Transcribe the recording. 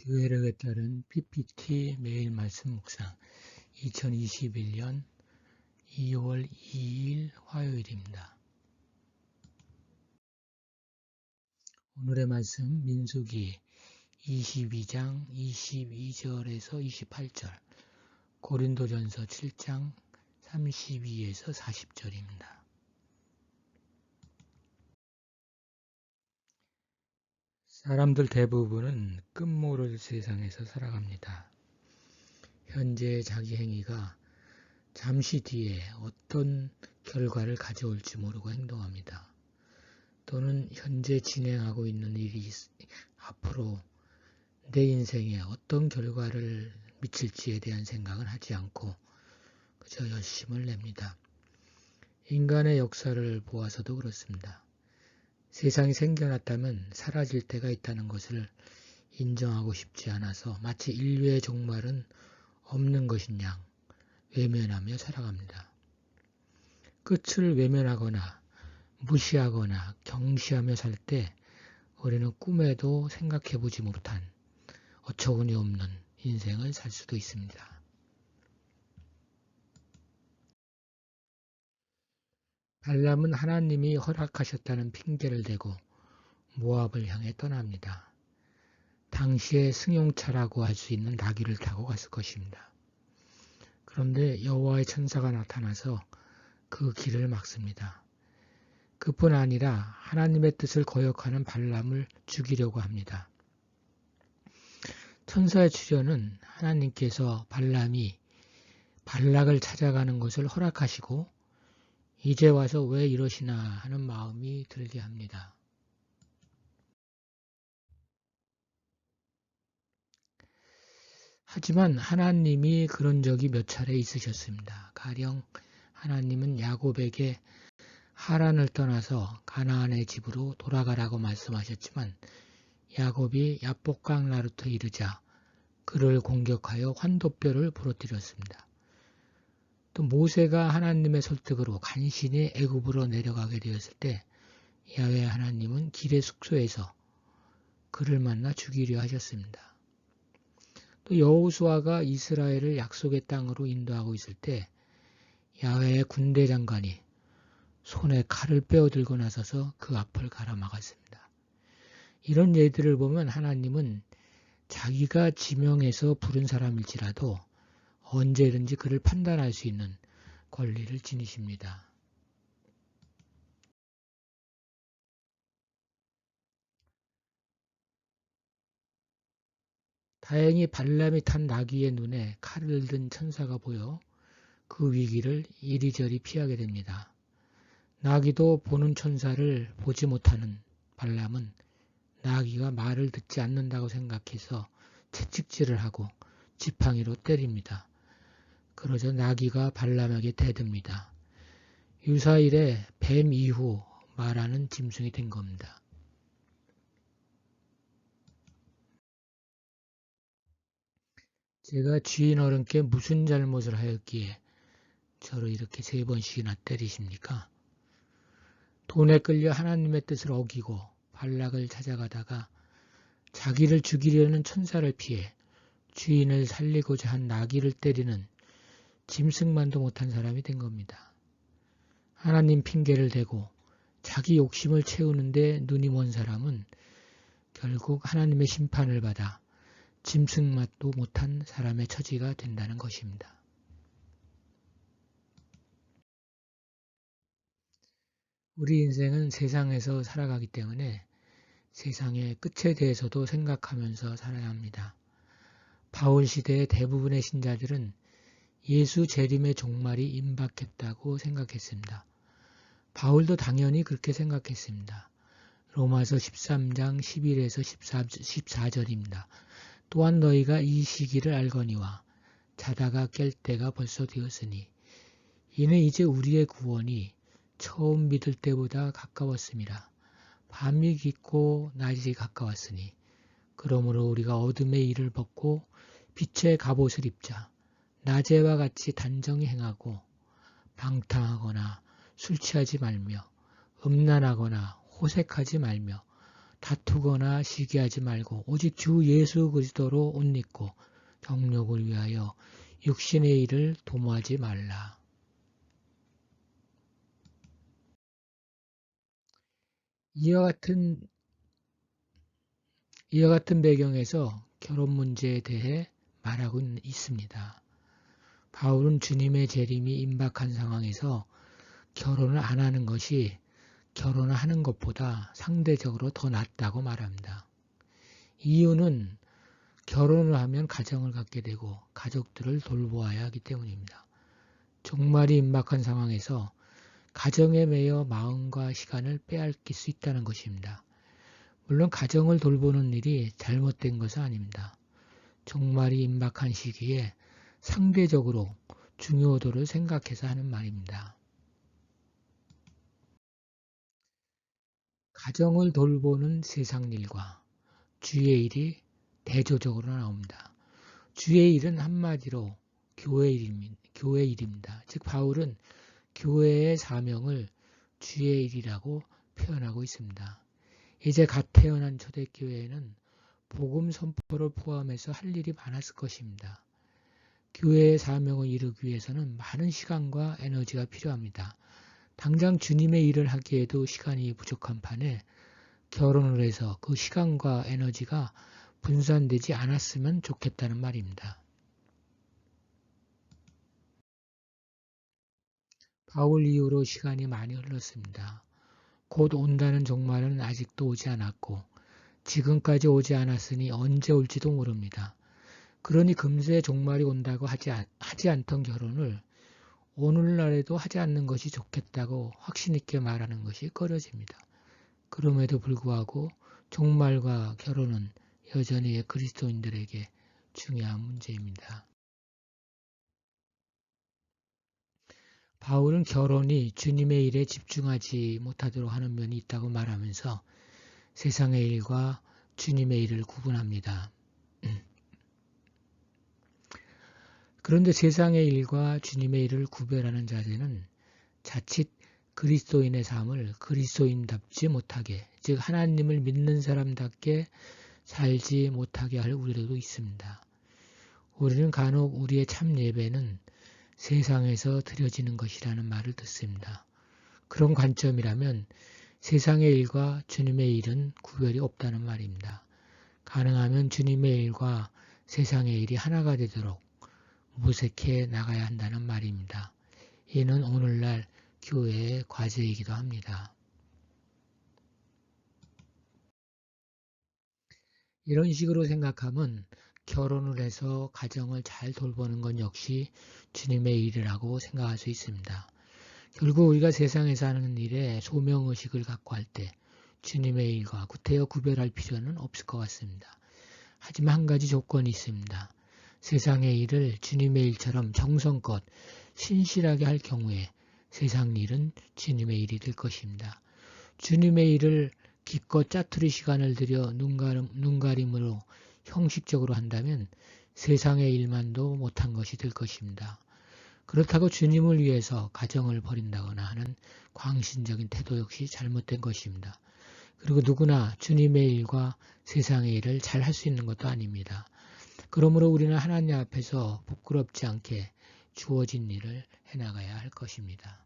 교회력에 따른 PPT 매일 말씀 묵상 2021년 2월 2일 화요일입니다. 오늘의 말씀 민수기 22장 22절에서 28절, 고린도전서 7장 32에서 40절입니다. 사람들 대부분은 끝모를 세상에서 살아갑니다. 현재 자기 행위가 잠시 뒤에 어떤 결과를 가져올지 모르고 행동합니다. 또는 현재 진행하고 있는 일이 앞으로 내 인생에 어떤 결과를 미칠지에 대한 생각은 하지 않고 그저 열심을 냅니다. 인간의 역사를 보아서도 그렇습니다. 세상이 생겨났다면 사라질 때가 있다는 것을 인정하고 싶지 않아서 마치 인류의 종말은 없는 것인 양 외면하며 살아갑니다. 끝을 외면하거나 무시하거나 경시하며 살 때 우리는 꿈에도 생각해보지 못한 어처구니 없는 인생을 살 수도 있습니다. 발람은 하나님이 허락하셨다는 핑계를 대고 모압을 향해 떠납니다. 당시에 승용차라고 할 수 있는 나귀를 타고 갔을 것입니다. 그런데 여호와의 천사가 나타나서 그 길을 막습니다. 그뿐 아니라 하나님의 뜻을 거역하는 발람을 죽이려고 합니다. 천사의 출현은 하나님께서 발람이 발락을 찾아가는 것을 허락하시고 이제 와서 왜 이러시나 하는 마음이 들게 합니다. 하지만 하나님이 그런 적이 몇 차례 있으셨습니다. 가령 하나님은 야곱에게 하란을 떠나서 가나안의 집으로 돌아가라고 말씀하셨지만 야곱이 야복강 나루터에 이르자 그를 공격하여 환도뼈를 부러뜨렸습니다. 또 모세가 하나님의 설득으로 간신히 애굽으로 내려가게 되었을 때 야훼 하나님은 길의 숙소에서 그를 만나 죽이려 하셨습니다. 또 여호수아가 이스라엘을 약속의 땅으로 인도하고 있을 때 야훼의 군대 장관이 손에 칼을 빼어들고 나서서 그 앞을 가로막았습니다. 이런 예들을 보면 하나님은 자기가 지명해서 부른 사람일지라도 언제든지 그를 판단할 수 있는 권리를 지니십니다. 다행히 발람이 탄 나귀의 눈에 칼을 든 천사가 보여 그 위기를 이리저리 피하게 됩니다. 나귀도 보는 천사를 보지 못하는 발람은 나귀가 말을 듣지 않는다고 생각해서 채찍질을 하고 지팡이로 때립니다. 그러자 나귀가 발람에게 대듭니다. 유사일에 뱀 이후 말하는 짐승이 된 겁니다. 제가 주인 어른께 무슨 잘못을 하였기에 저를 이렇게 3번씩이나 때리십니까? 돈에 끌려 하나님의 뜻을 어기고 발락을 찾아가다가 자기를 죽이려는 천사를 피해 주인을 살리고자 한 나귀를 때리는 짐승만도 못한 사람이 된 겁니다. 하나님 핑계를 대고 자기 욕심을 채우는데 눈이 먼 사람은 결국 하나님의 심판을 받아 짐승맛도 못한 사람의 처지가 된다는 것입니다. 우리 인생은 세상에서 살아가기 때문에 세상의 끝에 대해서도 생각하면서 살아야 합니다. 바울 시대의 대부분의 신자들은 예수 재림의 종말이 임박했다고 생각했습니다. 바울도 당연히 그렇게 생각했습니다. 로마서 13장 11에서 14절입니다. 또한 너희가 이 시기를 알거니와 자다가 깰 때가 벌써 되었으니 이는 이제 우리의 구원이 처음 믿을 때보다 가까웠음이라. 밤이 깊고 낮이 가까웠으니 그러므로 우리가 어둠의 일을 벗고 빛의 갑옷을 입자. 낮에와 같이 단정히 행하고 방탕하거나 술 취하지 말며 음란하거나 호색하지 말며 다투거나 시기하지 말고 오직 주 예수 그리스도로 옷 입고 정욕을 위하여 육신의 일을 도모하지 말라. 이와 같은 배경에서 결혼 문제에 대해 말하고 있습니다. 바울은 주님의 재림이 임박한 상황에서 결혼을 안 하는 것이 결혼을 하는 것보다 상대적으로 더 낫다고 말합니다. 이유는 결혼을 하면 가정을 갖게 되고 가족들을 돌보아야 하기 때문입니다. 종말이 임박한 상황에서 가정에 매여 마음과 시간을 빼앗길 수 있다는 것입니다. 물론 가정을 돌보는 일이 잘못된 것은 아닙니다. 종말이 임박한 시기에 상대적으로 중요도를 생각해서 하는 말입니다. 가정을 돌보는 세상 일과 주의 일이 대조적으로 나옵니다. 주의 일은 한마디로 교회 일입니다. 즉 바울은 교회의 사명을 주의 일이라고 표현하고 있습니다. 이제 갓 태어난 초대교회에는 복음 선포를 포함해서 할 일이 많았을 것입니다. 교회의 사명을 이루기 위해서는 많은 시간과 에너지가 필요합니다. 당장 주님의 일을 하기에도 시간이 부족한 판에 결혼을 해서 그 시간과 에너지가 분산되지 않았으면 좋겠다는 말입니다. 바울 이후로 시간이 많이 흘렀습니다. 곧 온다는 종말은 아직도 오지 않았고 지금까지 오지 않았으니 언제 올지도 모릅니다. 그러니 금세 종말이 온다고 하지 않던 결혼을 오늘날에도 하지 않는 것이 좋겠다고 확신 있게 말하는 것이 꺼려집니다. 그럼에도 불구하고 종말과 결혼은 여전히 그리스도인들에게 중요한 문제입니다. 바울은 결혼이 주님의 일에 집중하지 못하도록 하는 면이 있다고 말하면서 세상의 일과 주님의 일을 구분합니다. 그런데 세상의 일과 주님의 일을 구별하는 자세는 자칫 그리스도인의 삶을 그리스도인답지 못하게, 즉 하나님을 믿는 사람답게 살지 못하게 할 우려도 있습니다. 우리는 간혹 우리의 참 예배는 세상에서 드려지는 것이라는 말을 듣습니다. 그런 관점이라면 세상의 일과 주님의 일은 구별이 없다는 말입니다. 가능하면 주님의 일과 세상의 일이 하나가 되도록 모색해 나가야 한다는 말입니다. 이는 오늘날 교회의 과제이기도 합니다. 이런 식으로 생각하면 결혼을 해서 가정을 잘 돌보는 건 역시 주님의 일이라고 생각할 수 있습니다. 결국 우리가 세상에서 하는 일에 소명의식을 갖고 할 때 주님의 일과 구태여 구별할 필요는 없을 것 같습니다. 하지만 한 가지 조건이 있습니다. 세상의 일을 주님의 일처럼 정성껏 신실하게 할 경우에 세상 일은 주님의 일이 될 것입니다. 주님의 일을 기껏 짜투리 시간을 들여 눈가림으로 형식적으로 한다면 세상의 일만도 못한 것이 될 것입니다. 그렇다고 주님을 위해서 가정을 버린다거나 하는 광신적인 태도 역시 잘못된 것입니다. 그리고 누구나 주님의 일과 세상의 일을 잘 할 수 있는 것도 아닙니다. 그러므로 우리는 하나님 앞에서 부끄럽지 않게 주어진 일을 해나가야 할 것입니다.